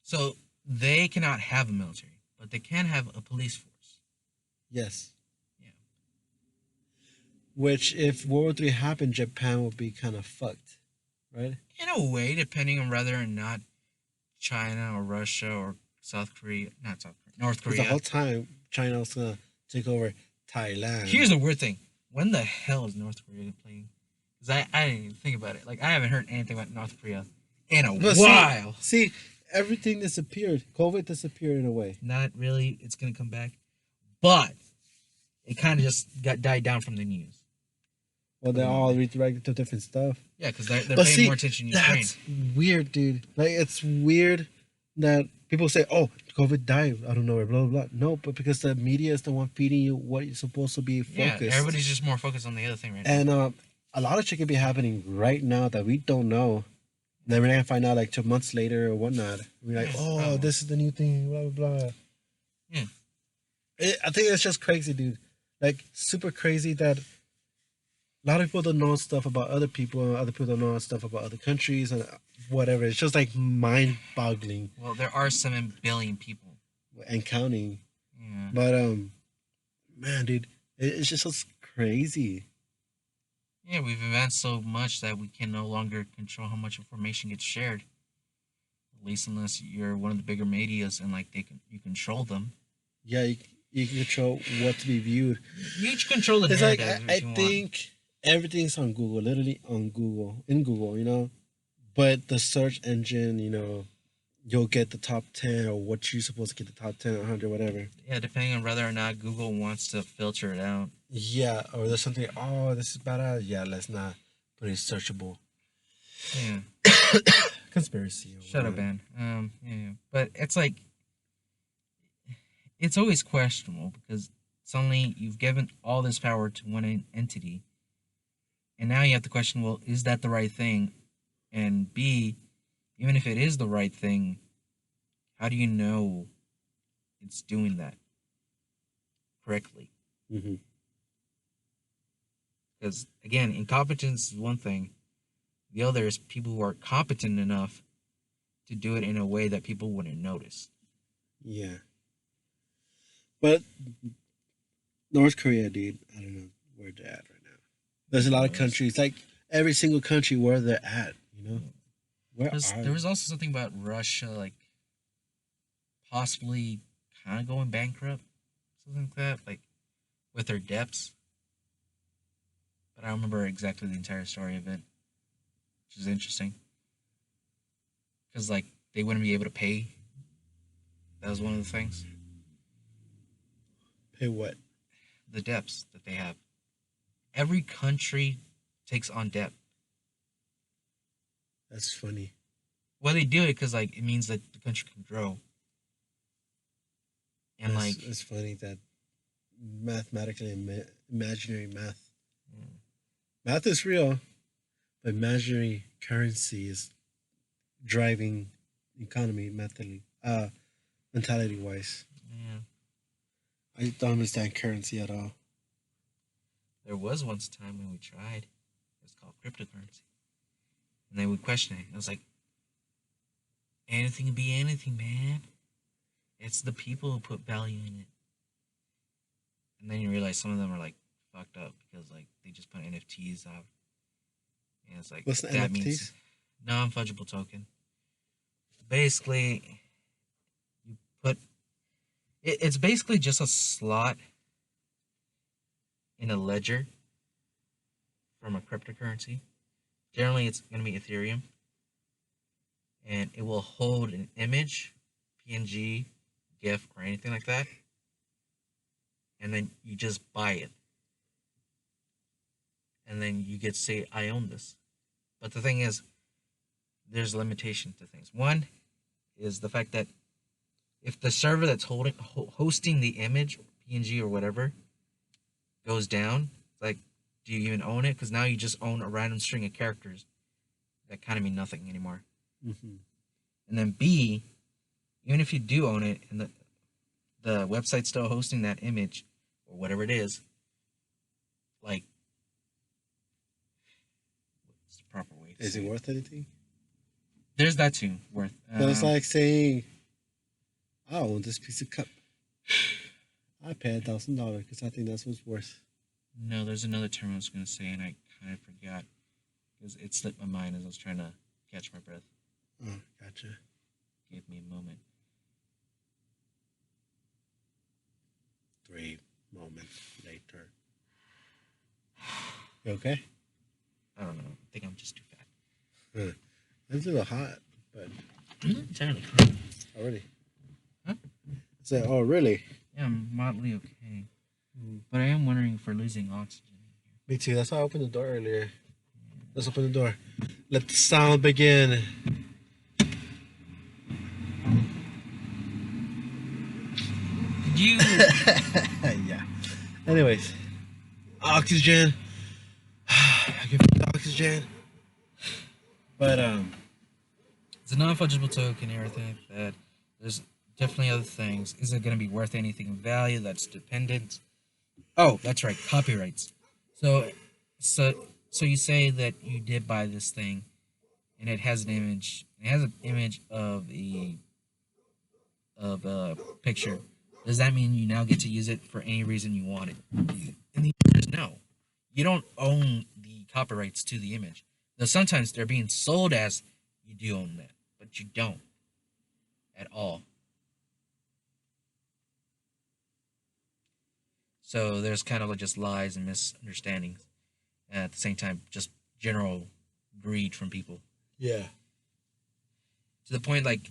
So they cannot have a military, but they can have a police force. Yes. Yeah. Which, if World War III happened, Japan would be kind of fucked, right? In a way, depending on whether or not China or Russia or South Korea, not South Korea, North Because the Korea. whole time China was gonna take over Thailand. Here's the weird thing: when the hell is North Korea playing Because I didn't even think about it. Like, I haven't heard anything about North Korea in a But while. see, everything disappeared. COVID disappeared in a way. Not really. It's gonna come back, but it kind of just got died down from the news Well, for the they're all moment. redirected to different stuff. Yeah, because they're But paying see, more attention to Ukraine. that's weird, dude. Like, it's weird that people say, "Oh, COVID died out of nowhere," blah blah blah. No, but because the media is the one feeding you what you're supposed to be Yeah, focused, everybody's just more focused on the other thing right now. and a lot of shit could be happening right now that we don't know. Then we're gonna find out like 2 months later or whatnot. We're like, Yeah, "Oh, probably. this is the new thing," blah blah blah. Yeah, I think it's just crazy, dude. Like super crazy that a lot of people don't know stuff about other people, and other people don't know stuff about other countries and whatever. It's just like mind-boggling well, there are 7 billion people. and counting. Yeah, But man, dude, it's just so crazy. yeah, we've advanced so much that we can no longer control how much information gets shared. At least unless you're one of the bigger media's and like you control them. Yeah, you can control what to be viewed. You control the It's like narrative I if you want. think everything's on Google, literally on Google, in Google, But the search engine, you'll get the top 10 or what you're supposed to get the top 10, 100, whatever. Yeah, depending on whether or not Google wants to filter it out. Yeah, or there's something, oh, this is badass. Yeah, let's not put it searchable. Yeah, Conspiracy or shadow whatnot. ban. Yeah, but it's like it's always questionable because suddenly you've given all this power to one entity, and now you have to question, well, is that the right thing? And B, even if it is the right thing, how do you know it's doing that correctly? Mm-hmm. Because again, incompetence is one thing. The other is people who are competent enough to do it in a way that people wouldn't notice. Yeah. But North Korea, dude, I don't know where they're at right now. There's a lot of Because countries, like every single country where they're at. Where are there they? was also something about Russia, like possibly kind of going bankrupt, something like that, like with their debts. But I don't remember exactly the entire story of it, which is interesting because like they wouldn't be able to pay. That was one of the things. Pay what? The debts that they have. Every country takes on debt. That's funny. Well, they do it because like it means that the country can grow, and like It's funny that mathematically imaginary math. mm, Math is real, but imaginary currency is driving economy mentality wise. yeah, I don't understand currency at all. there was once a time when we tried. It's called cryptocurrency, and they would question it. I was like, anything can be anything, man. It's the people who put value in it. And then you realize some of them are like fucked up because like they just put NFTs out, and it's like What's the that means NFTs? non fungible token. Basically, you put it's basically just a slot in a ledger from a cryptocurrency. Generally, it's going to be Ethereum, and it will hold an image, PNG, GIF, or anything like that, and then you just buy it, and then you get to say, "I own this." But the thing is, there's a limitation to things. One is the fact that if the server that's hosting the image, PNG or whatever, goes down, it's like, do you even own it? Because now you just own a random string of characters that kind of mean nothing anymore. Mm-hmm. And then B, even if you do own it and the website's still hosting that image or whatever it is, like, what's the proper way to Is say it it? worth anything? There's that too worth. So it's like saying, I own this piece of cup. I pay $1,000 because I think that's what's worth. No, there's another term I was going to say and I kind of forgot because it slipped my mind as I was trying to catch my breath. Oh, gotcha. Give me a moment. 3 moments later. You okay? I don't know. I think I'm just too fat. Huh. It's a little hot, but I'm not entirely. already. Huh? So, oh, really? Yeah, I'm mildly okay. Mm. But I am wondering if we're losing oxygen. Me too. That's why I opened the door earlier. Let's open the door. Let the sound begin. You. Yeah. Anyways, oxygen. I give it oxygen. But It's a non-fungible token, everything like that. There's definitely other things. Is it going to be worth anything of value that's dependent? Oh, that's right, copyrights. So, so, so you say that you did buy this thing, and it has an image. It has an image of a picture. Does that mean you now get to use it for any reason you want it? And the answer is no. You don't own the copyrights to the image. Though sometimes they're being sold as you do own that, but you don't at all. So there's kind of like just lies and misunderstandings, and at the same time, just general greed from people yeah. to the point like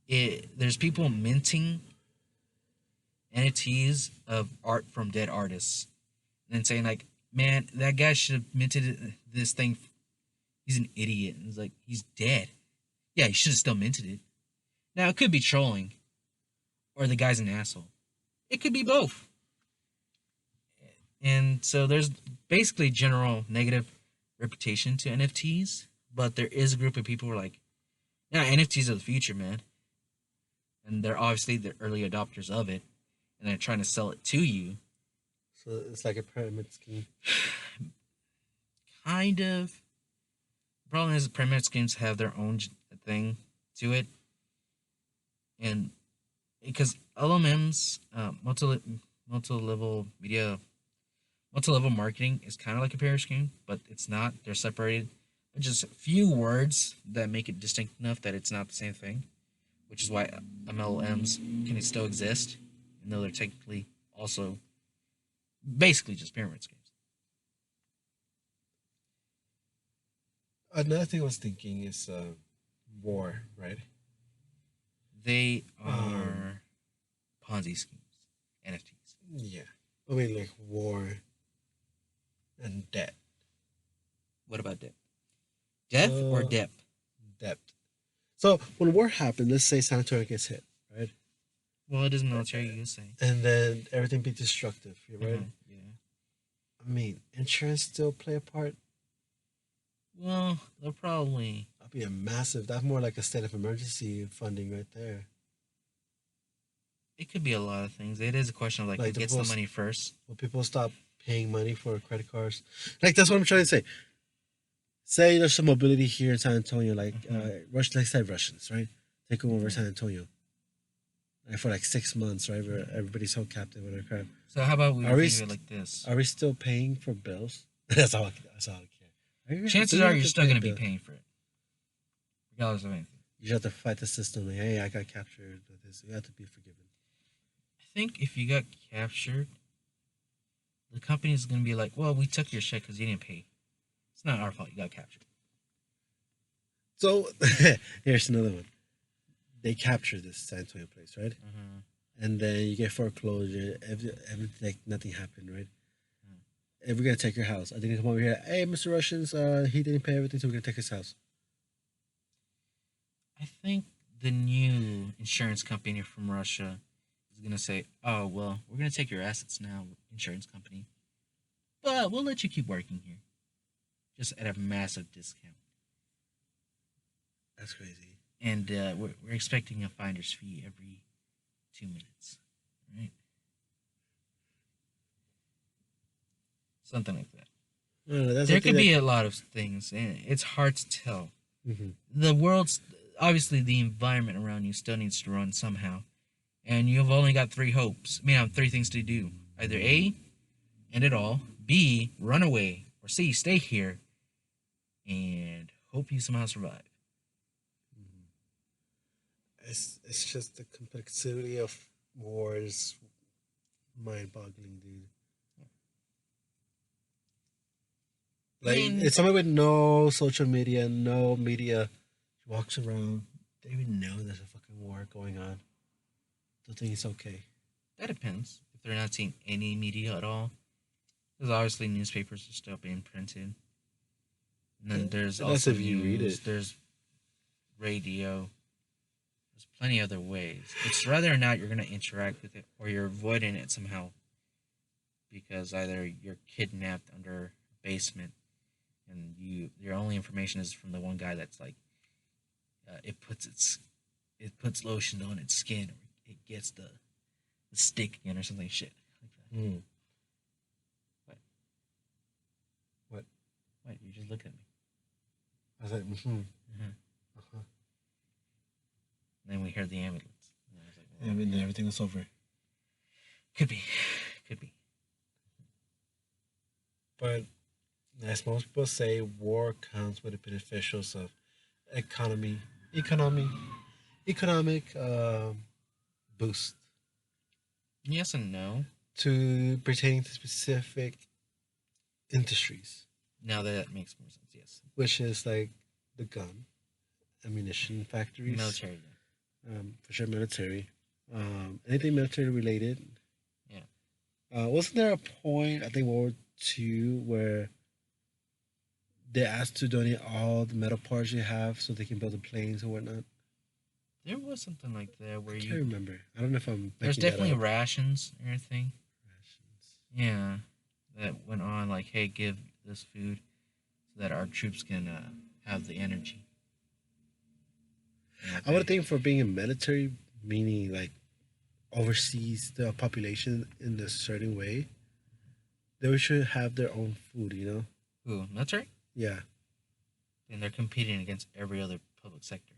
there's people minting NFTs of art from dead artists and then saying like, man, that guy should have minted this thing. He's an idiot. And it's like he's dead. Yeah, he should have still minted it. Now it could be trolling, or the guy's an asshole. It could be both. And so there's basically general negative reputation to NFTs, but there is a group of people who are like, yeah, NFTs are the future, man. And they're obviously the early adopters of it, and they're trying to sell it to you. So it's like a pyramid scheme. Kind of. The problem is, pyramid schemes have their own thing to it, and because LMMs, multi-level media, multi-level marketing is kind of like a pyramid scheme, but it's not. They're separated. Just a few words that make it distinct enough that it's not the same thing, which is why MLMs can still exist, even though they're technically also basically just pyramid schemes. Another thing I was thinking is war, right? They Um, are Ponzi schemes, NFTs. yeah. I mean, like war and debt. What about debt? Death or Uh, depth? debt. So when war happened, let's say San Antonio gets hit, right? Well, it is military, you say. And then everything be destructive, right? Yeah. I mean, insurance still play a part. Well, they'll probably. That'd be a massive. That's more like a state of emergency funding right there. It could be a lot of things. It is a question of like who Like the gets the people, money first. will people stop paying money for credit cards? Like that's what I'm trying to say. Say there's some mobility here in San Antonio, like Mm-hmm. Let's say Russians, right? Take over Mm-hmm. San Antonio, like for like 6 months, right? Where everybody's held captive with their crap. So how about we Are we think of it st- like this? are we still paying for bills? That's all. That's all I care. Do Chances you are have you're to still pay a going to be bill? paying for it, regardless of anything. You just have to fight the system. Like, hey, I got captured with this. You have to be forgiven. I think if you got captured, the company's going to be like, well, we took your check because you didn't pay. It's not our fault you got captured. So here's another one. They capture this San Antonio place, right? Mm-hmm. And then you get foreclosure. Everything, like nothing happened, right? Mm. And we're gonna take your house. I didn't come over here. Hey, Mr. Russians, he didn't pay everything, so we're gonna take his house. I think the new insurance company from Russia is going to say, oh, well, we're going to take your assets now, insurance company, but we'll let you keep working here, just at a massive discount. That's crazy. And we're expecting a finder's fee every 2 minutes, right? Something like that. I don't know. That's There something could that. be a lot of things, and it's hard to tell. Mm-hmm. The world's obviously the environment around you still needs to run somehow, and you've only got three hopes. I mean, three things to do: either A, end it all; B, run away; or C, stay here and hope you somehow survive. It's just the complexity of war is mind-boggling, dude. I Like mean, it's somebody with no social media, no media, walks around. They even know there's a fucking war going on. Don't think it's okay. that depends. If they're not seeing any media at all, because obviously newspapers are still being printed. And then there's And that's also if you read news, it. there's radio, there's plenty of other ways. It's whether or not you're going to interact with it or you're avoiding it somehow because either you're kidnapped under a basement and your only information is from the one guy that's like it puts lotion on its skin or it gets the stick again or something shit like that. Mm. What? What? What? You just look at me. I was like, mm-hmm. Mm-hmm. Uh-huh. Then we hear the ambulance. And I was like, And then everything was over. could be, could be. But as most people say, war comes with the beneficials of economy, economy, economic boost Yes and no. to pertaining to specific industries, Now that makes more sense. Yes, which is like the gun, ammunition factories, military. for sure military, anything military related. Yeah. Wasn't there a point, I think World War II, where they asked to donate all the metal parts you have so they can build the planes and whatnot? There was something like that I where can't you remember. I don't know if I'm there's making that definitely up. rations and everything. Rations. Yeah, that went on like, hey, give this food so that our troops can have the energy. And I would they, think for being a military, meaning like oversees the population in a certain way, they should have their own food, you know? who military? Yeah. And they're competing against every other public sector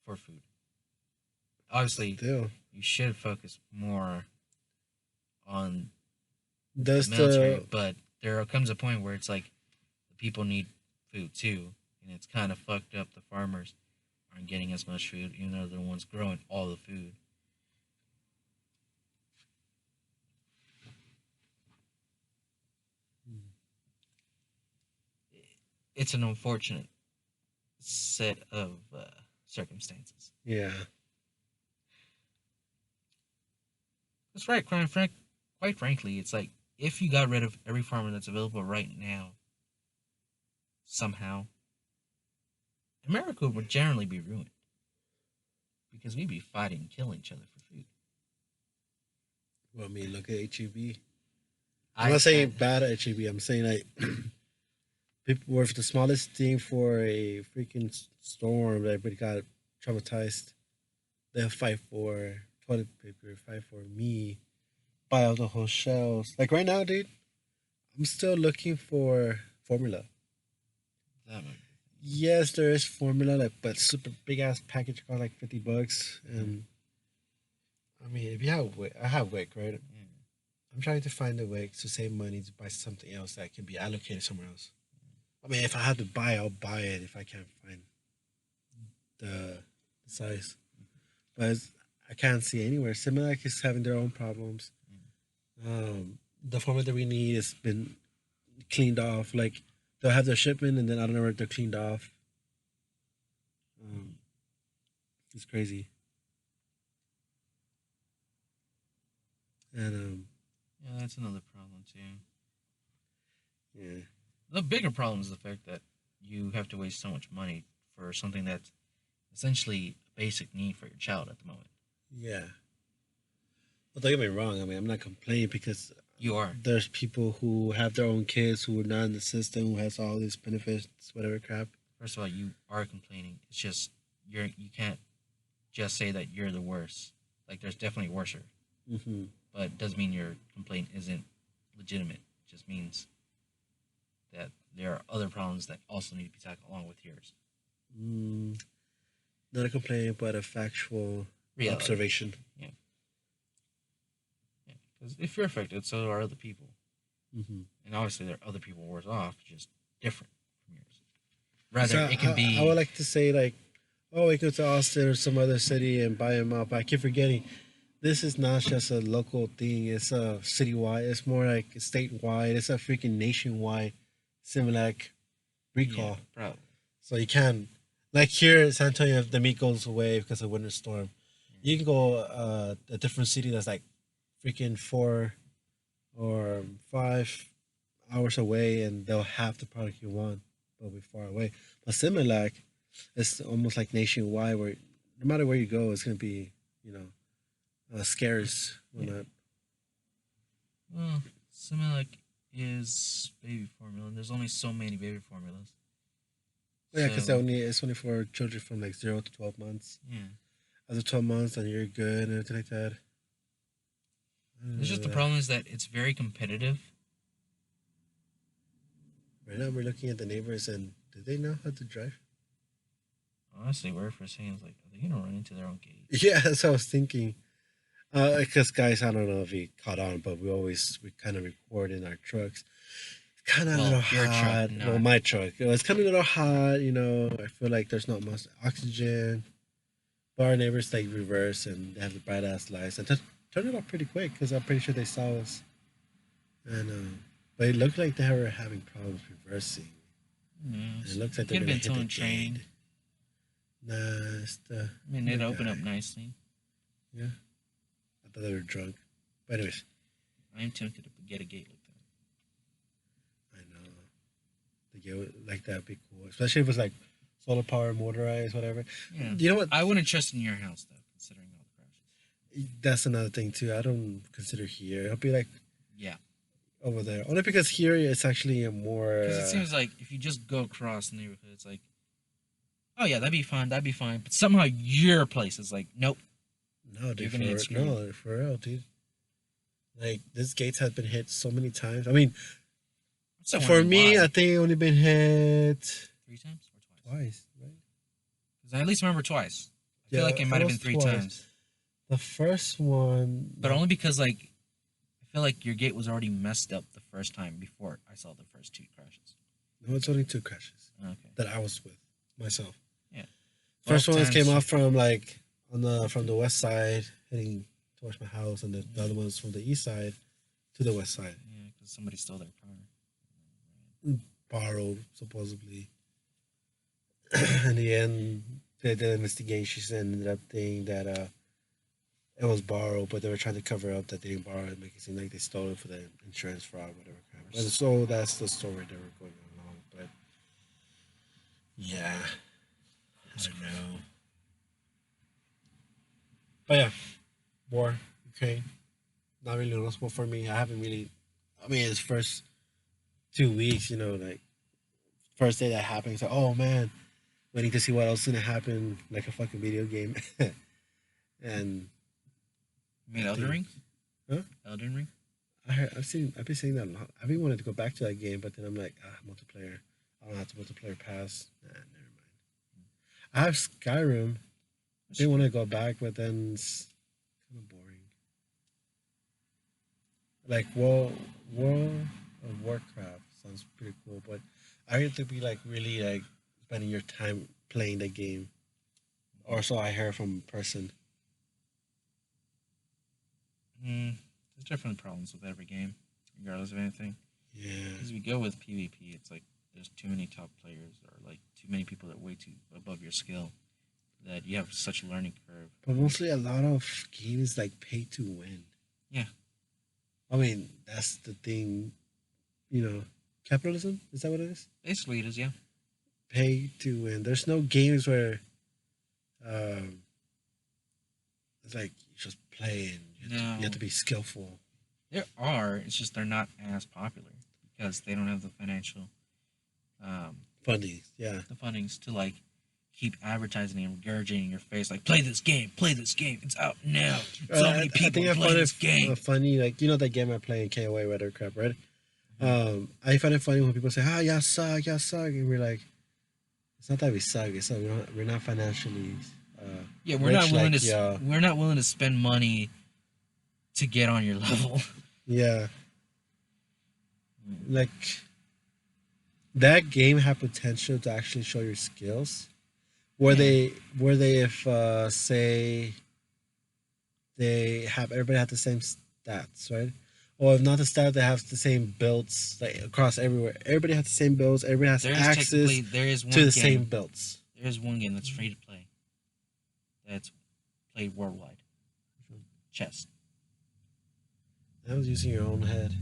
for food. Obviously, Still. you should focus more on the Does military, the but there comes a point where it's like the people need food too, and it's kind of fucked up. The farmers aren't getting as much food, even though they're the ones growing all the food. It's an unfortunate set of circumstances. yeah. That's right, quite frankly, it's like if you got rid of every farmer that's available right now, somehow, America would generally be ruined because we'd be fighting and killing each other for food. Well, I mean, look at HEB. I'm I, not saying I bad at HEB. I'm saying like people were the smallest thing for a freaking storm that everybody got traumatized. They'll fight for toilet paper, fight for me, buy out the whole shelves. Like right now, dude, I'm still looking for formula. that might Yes, there is formula, like but super big ass package cost like $50. And I mean, if you have Wick, I have Wick, right? yeah. I'm trying to find a way to save money to buy something else that can be allocated somewhere else. I mean, if I have to buy, I'll buy it if I can't find the size. But I can't see anywhere. Similac is having their own problems. The format that we need has been cleaned off. Like they'll have their shipment and then I don't know where they're cleaned off. Um, it's crazy. And Yeah, that's another problem too. yeah, The bigger problem is the fact that you have to waste so much money for something that's essentially a basic need for your child at the moment. yeah. Well, don't get me wrong. I mean, I'm not complaining because You are. there's people who have their own kids who are not in the system who has all these benefits, whatever crap. First of all, you are complaining. It's just you can't just say that you're the worst. Like there's definitely worser, Mm-hmm. but it doesn't mean your complaint isn't legitimate. It just means that there are other problems that also need to be tackled along with yours. Mm, not a complaint, but a factual Reality. observation. Yeah. Yeah. Because if you're affected, so are other people. Mm-hmm. And obviously there are other people worse off, just different from yours. Rather, So it can I would be. like to say like, oh, we go to Austin or some other city and buy them up. I keep forgetting this is not just a local thing. It's a citywide. It's more like statewide. It's a freaking nationwide Similac, Yeah, recall. probably. So you can, like here in San Antonio, if the meat goes away because of winter storm, you can go a different city that's like freaking 4 or 5 hours away, and they'll have the product you want, but we're far away. But Similac, it's almost like nationwide, where no matter where you go, it's gonna be, you know, scarce. When Yeah. not, Well, Similac is baby formula, and there's only so many baby formulas. well, yeah, because So it's only for children from like 0 to 12 months. yeah, After 12 months, then you're good and everything like that. it's just the problem is that it's very competitive. Right now, we're looking at the neighbors, and do they know how to drive? Honestly, where for a second, I was like, are they gonna run into their own gate? Yeah, that's what I was thinking. Because guys, I don't know if you caught on, but we kind of record in our trucks. It's kind of a Well, little your truck, hot. Well, not. my truck, it's kind of a little hot. I feel like there's not much oxygen. But our neighbors like reverse, and they have the bright ass lights, and turn it off pretty quick because I'm pretty sure they saw us. And but it looked like they were having problems reversing, Yeah, and it looks like could they're have gonna been hit the towing training. gate. Nah, it's I mean, the it'd open up guy. nicely. Yeah, I thought they were drunk. But anyways, I am tempted to get a gate like I know the gate like that would be cool, especially if it's like solar power, motorized, whatever. that. Yeah, You know what? I wouldn't trust in your house though, considering all the crashes. That's another thing too. I don't consider here. I'll be like Yeah, over there only because here it's actually a more. because it seems like if you just go across the neighborhood, it's like, oh yeah, that'd be fine. But somehow your place is like, nope, No, you're dude, gonna get for screwed. no, for real, dude. Like this gates has been hit so many times. I mean, I'm still for wondering me, I why. think it only been hit 3 times or twice? twice, right? Because I at least remember twice. I feel Yeah, like it it might have been was three twice. times, The first one, but only because like I feel like your gate was already messed up the first time before I saw the first two crashes. no, it's only two crashes Okay. that I was with myself. Yeah. First Both ones came times. off from like on the from the west side heading towards my house, and the other ones from the east side to the west side. Yeah, because somebody stole their car. Borrowed supposedly. In the end, they did investigations and ended up thinking that it was borrowed, but they were trying to cover up that they didn't borrow it, make it seem like they stole it for the insurance fraud, whatever. Crap. And so that's the story they were going along. But yeah, I don't know. But yeah, war, Ukraine, not really noticeable for me. I haven't really. I mean, it's first 2 weeks, like first day that happened. It's like, oh man, waiting to see what else is gonna happen, like a fucking video game. And You mean I Elden think, Ring? huh? Elden Ring? I've been saying that a lot. I've been wanting to go back to that game, but then I'm like, multiplayer. I don't have to multiplayer pass. Nah, never mind. I have Skyrim. I didn't want to go back, but then it's kind of boring. Like World of Warcraft sounds pretty cool, but I have to be like really like spending your time playing the game. Or so I heard from a person. There's definitely problems with every game, regardless of anything. Yeah. Because we go with PvP, it's like there's too many top players, or like too many people that are way too above your skill, that you have such a learning curve. But mostly a lot of games like pay to win. Yeah. I mean, that's the thing, capitalism, is that what it is? Basically, it is, yeah. Pay to win. There's no games where um, it's like you just play and you have to be skillful. There are, it's just they're not as popular because they don't have the financial Funding, yeah. the fundings to like keep advertising and regurgitating in your face like play this game, it's out now. So many people I play find this it game. funny, like that game I play in KOA, whatever crap, right? I find it funny when people say, y'all suck," and we're like, it's not that we suck, it's that we're not financially Yeah, we're rich not willing like to y'all. we're not willing to spend money to get on your level. Yeah. Like that game had potential to actually show your skills. Were Yeah. they if say they have everybody have the same stats, right? or if not the staff, they have the same belts like across everywhere. Everybody has the same belts. Everybody has There is access technically there is to one the same game. belts. There is one game that's free to play. That's played worldwide. Chess. I was using your own head.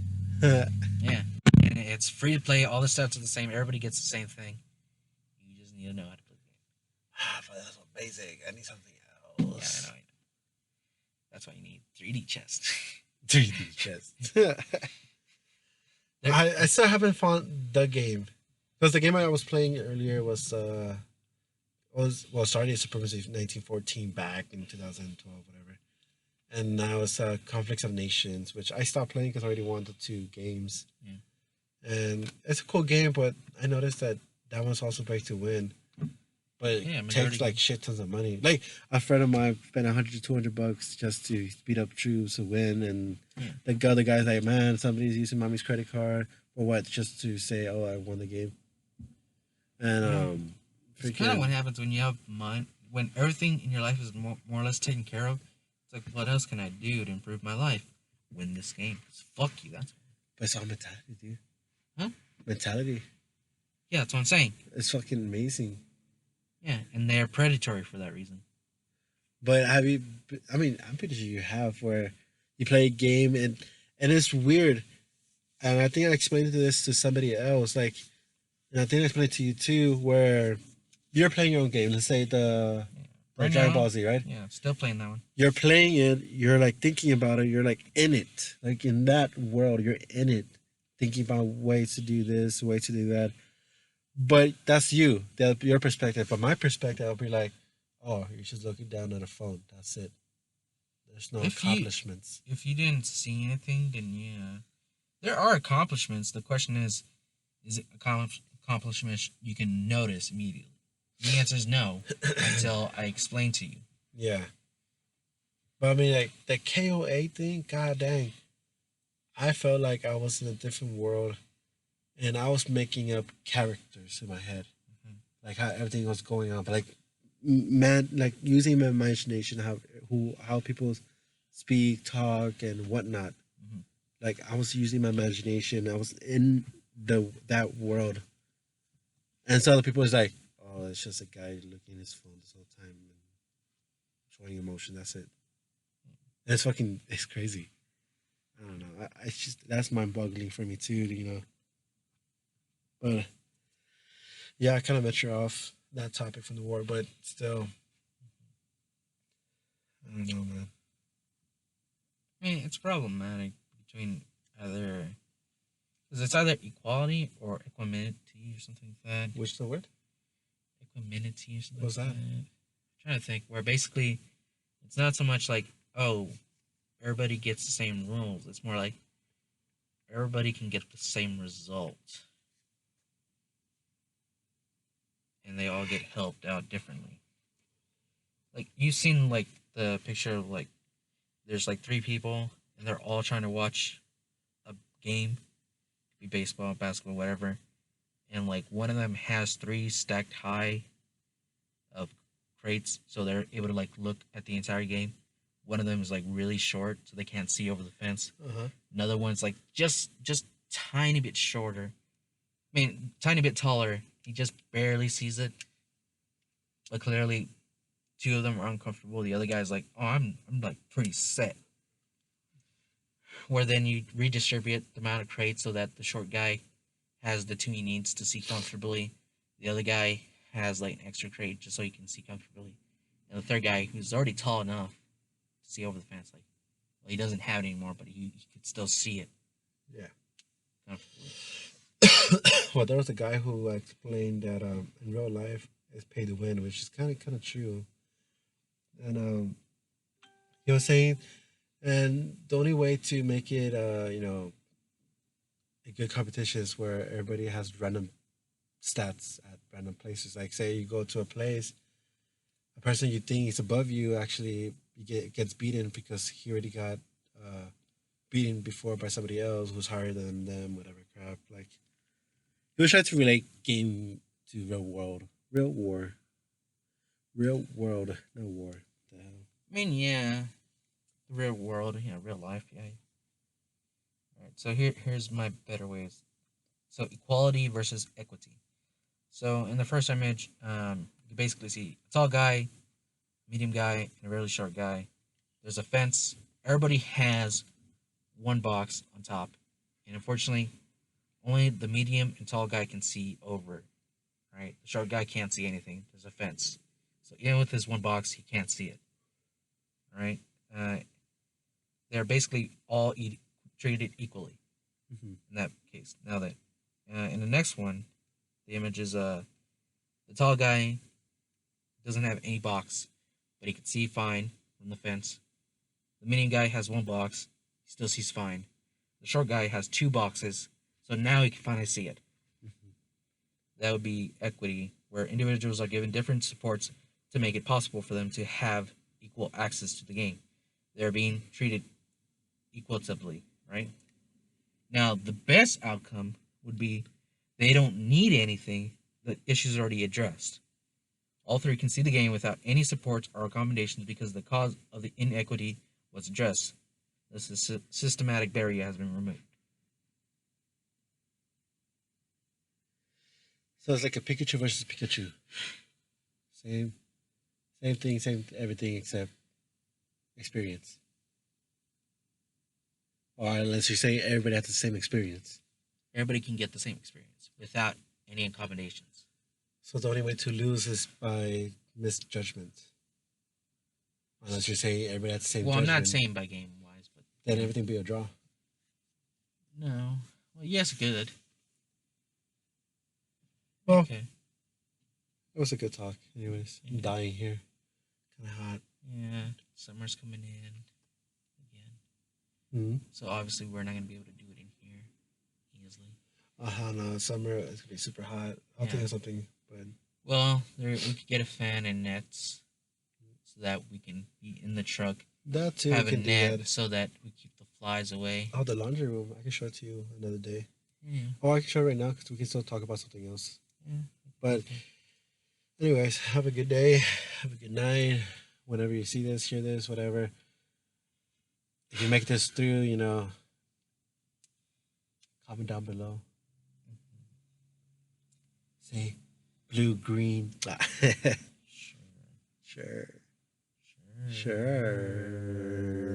Yeah, and it's free to play. All the stats are the same. Everybody gets the same thing. You just need to know how to play the game. But that's so basic. I need something Yeah, I else. know. I know. That's why you need 3D chess. 3D chess. I still haven't found the game because the game I was playing earlier was well started Supremacy 1914 back in 2012 whatever, and now it's Conflicts of Nations, which I stopped playing because I already wanted two games, Yeah. and it's a cool game, but I noticed that that one's also pay to win, but it Yeah, takes majority. like shit tons of money. Like a friend of mine spent 100 to 200 bucks just to speed up troops to win, and Yeah. the other guy's like, man, somebody's using mommy's credit card or what, just to say, oh, I won the game, and Yeah. It's kind of what freaking happens when you have money. When everything in your life is more or less taken care of. It's like, what else can I do to improve my life? Win this game. Fuck you. That's but it's all mentality, dude. huh? Mentality. Yeah, that's what I'm saying. It's fucking amazing. Yeah, and they're predatory for that reason. But have you? I mean, I'm pretty sure you have, where you play a game and it's weird. And I think I explained this to somebody else. Like, and I think I explained it to you too, where you're playing your own game. Let's say Yeah. the Right Dragon now, Ball Z, right? yeah, still playing that one. You're playing it. You're like thinking about it. You're like in it, like in that world. You're in it, thinking about ways to do this, ways to do that. But that's you. That's your perspective. But my perspective, I'll be like, oh, you're just looking down at a phone. That's it. There's no If you accomplishments. if you didn't see anything, then yeah, there are accomplishments. The question is it accomplishments you can notice immediately? The answer is no until I explain to you. Yeah. But I mean, like the KOA thing, god dang. I felt like I was in a different world and I was making up characters in my head. Mhm. Like how everything was going on. But like, man, like using my imagination, how people speak, talk, and whatnot. Mhm. Like I was using my imagination. I was in that world. And so other people was like, oh, it's just a guy looking at his phone this whole time and showing emotion. That's it. And it's crazy. I don't know. It's just that's mind boggling for me too, you know. But yeah, I kind of venture off that topic from the war, but still, I don't know, man. I mean, it's problematic between either because it's either equality or equanimity or something like that. Which the word? Equanimity or something What's like that? that. I'm trying to think where basically it's not so much like oh everybody gets the same rules. It's more like everybody can get the same result and they all get helped out differently. Like you've seen like the picture of like there's like three people and they're all trying to watch a game, be baseball, basketball, whatever, and like one of them has three stacked high of crates, so they're able to like look at the entire game. One of them is like really short, so they can't see over the fence. Uh huh. Another one's like just tiny bit shorter. I mean, tiny bit taller. He just barely sees it, but clearly two of them are uncomfortable. The other guy's like, "Oh, I'm like pretty set." Where then you redistribute the amount of crates so that the short guy has the two he needs to see comfortably. The other guy has like an extra crate just so he can see comfortably. And the third guy who's already tall enough to see over the fence, like well, he doesn't have it anymore, but he could still see it Yeah. comfortably. Well, there was a guy who explained that in real life it's pay to win, which is kind of true. And he was saying, and the only way to make it, a good competition is where everybody has random stats at random places. Like, say you go to a place, a person you think is above you actually gets beaten because he already got uh, beaten before by somebody else who's higher than them, whatever crap. Like, he was trying to relate game to real world, real war, real world, no war. The hell? I mean, yeah, the real world, real life, yeah. All right. So here's my better ways. So equality versus equity. So in the first image, you basically see a tall guy, medium guy, and a really short guy. There's a fence. Everybody has one box on top, and unfortunately, only the medium and tall guy can see over it. Right? The short guy can't see anything. There's a fence, so even with his one box, he can't see it. Right? Uh, they're basically all treated equally Hmm. in that case. Now that in the next one, the image is the tall guy doesn't have any box, but he can see fine from the fence. The medium guy has one box, he still sees fine. The short guy has two boxes, so now he can finally see it. Hmm. That would be equity, where individuals are given different supports to make it possible for them to have equal access to the game. They're being treated equitably, right? Now, the best outcome would be they don't need anything, the issues are already addressed. All three can see the game without any supports or accommodations because the cause of the inequity was addressed. This systematic barrier has been removed. So it's like a Pikachu versus Pikachu. Same, same thing, same everything except experience. Or unless you say everybody has the same experience. Everybody can get the same experience without any accommodations. So the only way to lose is by misjudgment. Unless you say everybody has the same Well, I'm not judgment, saying by game wise, but then everything be a draw. no. Well, yes, good. Well, Okay. it was a good talk. Anyways, I'm Yeah. dying here. Kind of hot. Yeah. Summer's coming in again, Mm-hmm. so obviously we're not gonna be able to do it in here easily. No, summer it's gonna be super hot. I'll think Yeah. of something, but Well, we could get a fan and nets so that we can be in the truck. that too we Have a can do net that. so that we keep the flies away. Oh, the laundry room. I can show it to you another day. Yeah. Or I can show it right now because we can still talk about something else. Yeah. But Okay. anyways, have a good day. Have a good night. Whenever you see this, hear this, whatever. If you make this through, comment down below. Say blue, green. Sure. Sure. Sure. Sure.